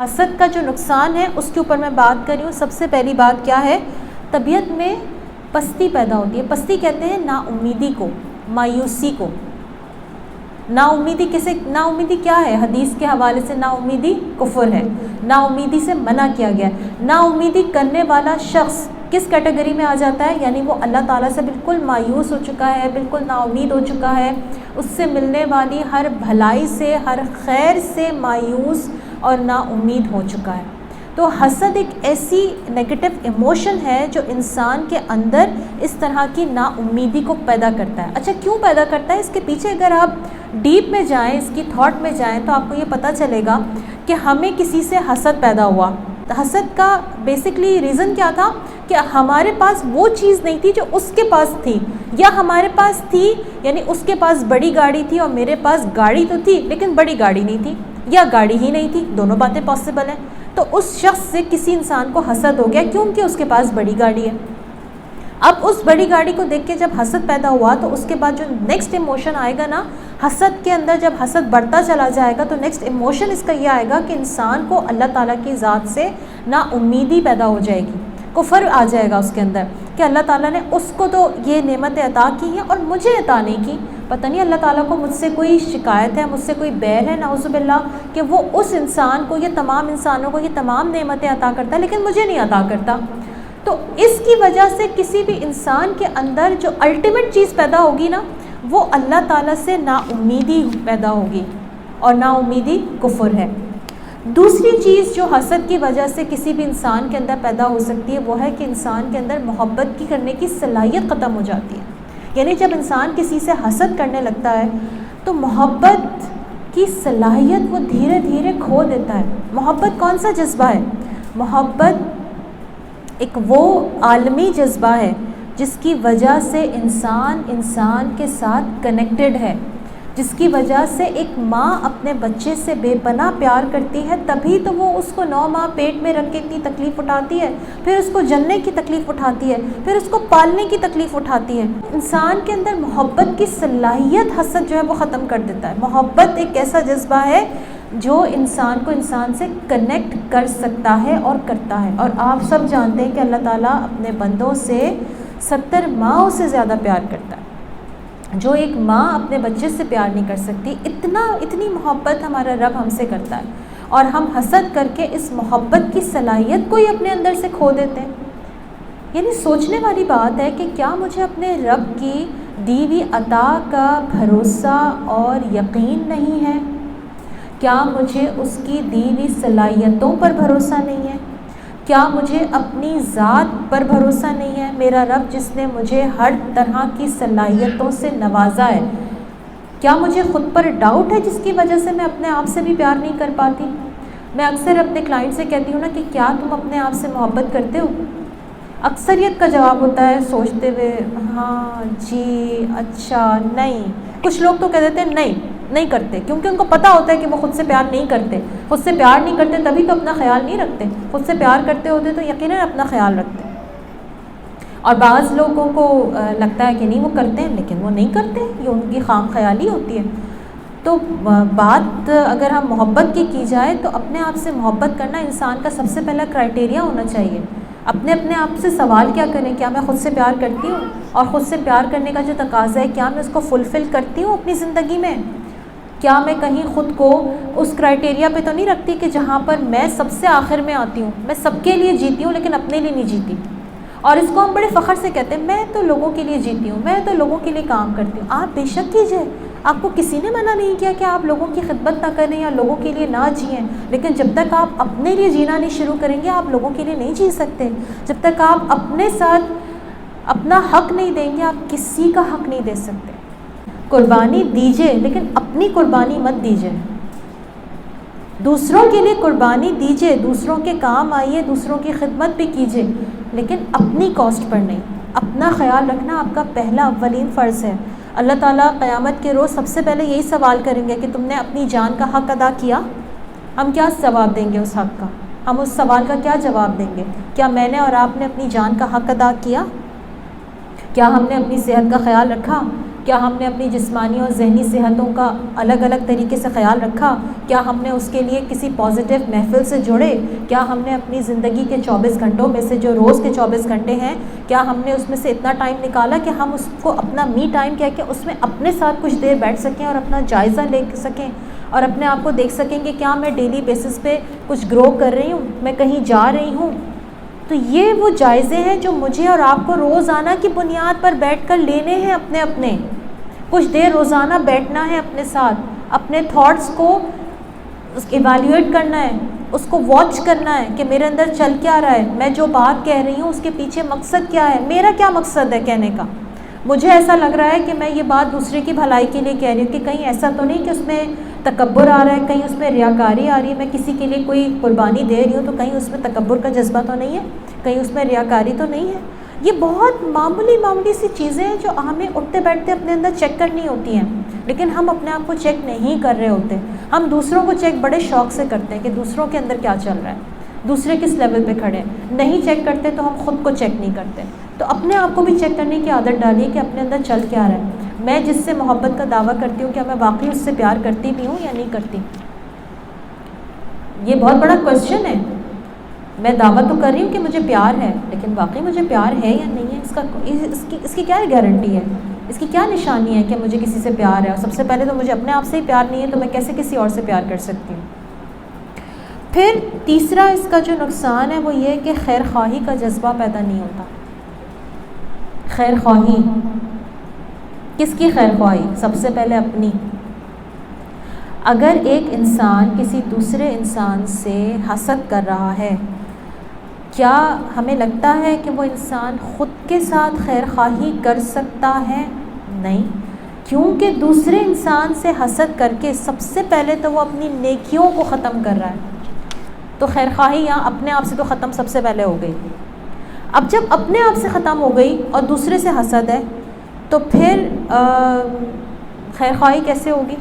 حسد کا جو نقصان ہے اس کے اوپر میں بات کر رہی ہوں۔ سب سے پہلی بات کیا ہے؟ طبیعت میں پستی پیدا ہوتی ہے۔ پستی کہتے ہیں نا امیدی کو، مایوسی کو۔ نا امیدی نا امیدی کیا ہے؟ حدیث کے حوالے سے نا امیدی کفر ہے، نا امیدی سے منع کیا گیا ہے۔ نا امیدی کرنے والا شخص کس کیٹیگری میں آ جاتا ہے؟ یعنی وہ اللہ تعالیٰ سے بالکل مایوس ہو چکا ہے، بالکل نا امید ہو چکا ہے، اس سے ملنے والی ہر بھلائی سے، ہر خیر سے مایوس اور نا امید ہو چکا ہے۔ تو حسد ایک ایسی نیگیٹو ایموشن ہے جو انسان کے اندر اس طرح کی نا امیدی کو پیدا کرتا ہے۔ اچھا کیوں پیدا کرتا ہے؟ اس کے پیچھے اگر آپ ڈیپ میں جائیں، اس کی تھاٹ میں جائیں، تو آپ کو یہ پتہ چلے گا کہ ہمیں کسی سے حسد پیدا ہوا۔ حسد کا بیسکلی ریزن کیا تھا کہ ہمارے پاس وہ چیز نہیں تھی جو اس کے پاس تھی، یا ہمارے پاس تھی یعنی اس کے پاس بڑی گاڑی تھی اور میرے پاس گاڑی تو تھی لیکن بڑی گاڑی نہیں تھی، یا گاڑی ہی نہیں تھی، دونوں باتیں پاسبل ہیں۔ تو اس شخص سے کسی انسان کو حسد ہو گیا کیونکہ اس کے پاس بڑی گاڑی ہے۔ اب اس بڑی گاڑی کو دیکھ کے جب حسد پیدا ہوا تو اس کے بعد جو نیکسٹ ایموشن آئے گا نا، حسد کے اندر جب حسد بڑھتا چلا جائے گا تو نیکسٹ ایموشن اس کا یہ آئے گا کہ انسان کو اللہ تعالیٰ کی ذات سے نا امیدی پیدا ہو جائے گی، کفر آ جائے گا اس کے اندر کہ اللہ تعالیٰ نے اس کو تو یہ نعمتیں عطا کی ہیں اور مجھے عطا نہیں کی۔ پتہ نہیں اللہ تعالیٰ کو مجھ سے کوئی شکایت ہے، مجھ سے کوئی بیر ہے نعوذ باللہ کہ وہ اس انسان کو، یہ تمام انسانوں کو یہ تمام نعمتیں عطا کرتا ہے لیکن مجھے نہیں عطا کرتا۔ تو اس کی وجہ سے کسی بھی انسان کے اندر جو الٹیمیٹ چیز پیدا ہوگی نا، وہ اللہ تعالیٰ سے نا امیدی پیدا ہوگی، اور نا امیدی کفر ہے۔ دوسری چیز جو حسد کی وجہ سے کسی بھی انسان کے اندر پیدا ہو سکتی ہے وہ ہے کہ انسان کے اندر محبت کی کرنے کی صلاحیت ختم ہو جاتی ہے۔ یعنی جب انسان کسی سے حسد کرنے لگتا ہے تو محبت کی صلاحیت وہ دھیرے دھیرے کھو دیتا ہے۔ محبت کون سا جذبہ ہے؟ محبت ایک وہ عالمی جذبہ ہے جس کی وجہ سے انسان کے ساتھ کنیکٹڈ ہے، جس کی وجہ سے ایک ماں اپنے بچے سے بے پناہ پیار کرتی ہے، تبھی تو وہ اس کو 9 ماہ پیٹ میں رکھ کے اتنی تکلیف اٹھاتی ہے، پھر اس کو جننے کی تکلیف اٹھاتی ہے، پھر اس کو پالنے کی تکلیف اٹھاتی ہے۔ انسان کے اندر محبت کی صلاحیت حسد جو ہے وہ ختم کر دیتا ہے۔ محبت ایک ایسا جذبہ ہے جو انسان کو انسان سے کنیکٹ کر سکتا ہے اور کرتا ہے۔ اور آپ سب جانتے ہیں کہ اللہ تعالیٰ اپنے بندوں سے 70 ماؤں سے زیادہ پیار کرتا ہے۔ جو ایک ماں اپنے بچے سے پیار نہیں کر سکتی، اتنی محبت ہمارا رب ہم سے کرتا ہے، اور ہم حسد کر کے اس محبت کی صلاحیت کو ہی اپنے اندر سے کھو دیتے ہیں۔ یعنی سوچنے والی بات ہے کہ کیا مجھے اپنے رب کی دی ہوئی عطا کا بھروسہ اور یقین نہیں ہے؟ کیا مجھے اس کی دی ہوئی صلاحیتوں پر بھروسہ نہیں ہے؟ کیا مجھے اپنی ذات پر بھروسہ نہیں ہے؟ میرا رب جس نے مجھے ہر طرح کی صلاحیتوں سے نوازا ہے، کیا مجھے خود پر ڈاؤٹ ہے جس کی وجہ سے میں اپنے آپ سے بھی پیار نہیں کر پاتی؟ میں اکثر اپنے کلائنٹ سے کہتی ہوں نا کہ کیا تم اپنے آپ سے محبت کرتے ہو؟ اکثریت کا جواب ہوتا ہے سوچتے ہوئے، ہاں جی اچھا نہیں۔ کچھ لوگ تو کہہ دیتے ہیں نہیں کرتے، کیونکہ ان کو پتہ ہوتا ہے کہ وہ خود سے پیار نہیں کرتے۔ خود سے پیار نہیں کرتے تبھی تو اپنا خیال نہیں رکھتے، خود سے پیار کرتے ہوتے تو یقیناً اپنا خیال رکھتے۔ اور بعض لوگوں کو لگتا ہے کہ نہیں وہ کرتے ہیں لیکن وہ نہیں کرتے، یہ ان کی خام خیالی ہوتی ہے۔ تو بات اگر ہم محبت کی جائے تو اپنے آپ سے محبت کرنا انسان کا سب سے پہلا کرائٹیریا ہونا چاہیے۔ اپنے آپ سے سوال کیا کریں، کیا میں خود سے پیار کرتی ہوں؟ اور خود سے پیار کرنے کا جو تقاضا ہے کیا میں اس کو فلفل کرتی ہوں اپنی زندگی میں؟ کیا میں کہیں خود کو اس کرائٹیریا پہ تو نہیں رکھتی کہ جہاں پر میں سب سے آخر میں آتی ہوں، میں سب کے لیے جیتی ہوں لیکن اپنے لیے نہیں جیتی؟ اور اس کو ہم بڑے فخر سے کہتے ہیں میں تو لوگوں کے لیے جیتی ہوں، میں تو لوگوں کے لیے کام کرتی ہوں۔ آپ بے شک کیجئے، آپ کو کسی نے منع نہیں کیا کہ آپ لوگوں کی خدمت نہ کریں یا لوگوں کے لیے نہ جئیں، لیکن جب تک آپ اپنے لیے جینا نہیں شروع کریں گے آپ لوگوں کے لیے نہیں جی سکتے۔ جب تک آپ اپنے ساتھ اپنا حق نہیں دیں گے آپ کسی کا حق نہیں دے سکتے۔ قربانی دیجئے لیکن اپنی قربانی مت دیجئے، دوسروں کے لیے قربانی دیجئے، دوسروں کے کام آئیے، دوسروں کی خدمت بھی کیجئے، لیکن اپنی کاسٹ پر نہیں۔ اپنا خیال رکھنا آپ کا پہلا اولین فرض ہے۔ اللہ تعالیٰ قیامت کے روز سب سے پہلے یہی سوال کریں گے کہ تم نے اپنی جان کا حق ادا کیا؟ ہم کیا جواب دیں گے اس حق کا؟ ہم اس سوال کا کیا جواب دیں گے؟ کیا میں نے اور آپ نے اپنی جان کا حق ادا کیا؟ کیا ہم نے اپنی صحت کا خیال رکھا؟ کیا ہم نے اپنی جسمانی اور ذہنی صحتوں کا الگ الگ طریقے سے خیال رکھا؟ کیا ہم نے اس کے لیے کسی پازیٹیو محفل سے جڑے؟ کیا ہم نے اپنی زندگی کے 24 گھنٹوں میں سے جو روز کے 24 گھنٹے ہیں، کیا ہم نے اس میں سے اتنا ٹائم نکالا کہ ہم اس کو اپنا می ٹائم کہہ کے اس میں اپنے ساتھ کچھ دیر بیٹھ سکیں اور اپنا جائزہ لے سکیں اور اپنے آپ کو دیکھ سکیں کہ کیا میں ڈیلی بیسس پہ کچھ گرو کر رہی ہوں، میں کہیں جا رہی ہوں؟ تو یہ وہ جائزے ہیں جو مجھے اور آپ کو روزانہ کی بنیاد پر بیٹھ کر لینے ہیں، اپنے کچھ دیر روزانہ بیٹھنا ہے اپنے ساتھ، اپنے تھاٹس کو ایویلیویٹ کرنا ہے، اس کو واچ کرنا ہے کہ میرے اندر چل کیا رہا ہے، میں جو بات کہہ رہی ہوں اس کے پیچھے مقصد کیا ہے، میرا کیا مقصد ہے کہنے کا۔ مجھے ایسا لگ رہا ہے کہ میں یہ بات دوسرے کی بھلائی کے لیے کہہ رہی ہوں کہ کہیں ایسا تو نہیں کہ اس میں تکبر آ رہا ہے، کہیں اس میں ریاکاری آ رہی ہے، میں کسی کے لیے کوئی قربانی دے رہی ہوں تو کہیں اس میں تکبر کا جذبہ تو نہیں ہے، کہیں اس میں ریاکاری تو نہیں ہے۔ یہ بہت معمولی سی چیزیں ہیں جو ہمیں اٹھتے بیٹھتے اپنے اندر چیک کرنی ہوتی ہیں، لیکن ہم اپنے آپ کو چیک نہیں کر رہے ہوتے۔ ہم دوسروں کو چیک بڑے شوق سے کرتے ہیں کہ دوسروں کے اندر کیا چل رہا ہے، دوسرے کس لیول پہ کھڑے ہیں، نہیں چیک کرتے تو ہم خود کو چیک نہیں کرتے۔ تو اپنے آپ کو بھی چیک کرنے کی عادت ڈالیے کہ اپنے اندر چل کیا رہا ہے، میں جس سے محبت کا دعویٰ کرتی ہوں کیا میں واقعی اس سے پیار کرتی بھی ہوں یا نہیں کرتی؟ یہ بہت بڑا کویسچن ہے۔ میں دعویٰ تو کر رہی ہوں کہ مجھے پیار ہے، لیکن واقعی مجھے پیار ہے یا نہیں ہے، اس کی کیا گارنٹی ہے، اس کی کیا نشانی ہے کہ مجھے کسی سے پیار ہے؟ اور سب سے پہلے تو مجھے اپنے آپ سے ہی پیار نہیں ہے تو میں کیسے کسی اور سے پیار کر سکتی ہوں؟ پھر تیسرا اس کا جو نقصان ہے وہ یہ ہے کہ خیر خواہی کا جذبہ پیدا نہیں ہوتا۔ خیر خواہی، کس کی خیر خواہی؟ سب سے پہلے اپنی۔ اگر ایک انسان کسی دوسرے انسان سے حسد کر رہا ہے، کیا ہمیں لگتا ہے کہ وہ انسان خود کے ساتھ خیر خواہی کر سکتا ہے؟ نہیں، کیونکہ دوسرے انسان سے حسد کر کے سب سے پہلے تو وہ اپنی نیکیوں کو ختم کر رہا ہے۔ تو خیر خواہی یہاں اپنے آپ سے تو ختم سب سے پہلے ہو گئی۔ اب جب اپنے آپ سے ختم ہو گئی اور دوسرے سے حسد ہے تو پھر خیر خواہی کیسے ہوگی؟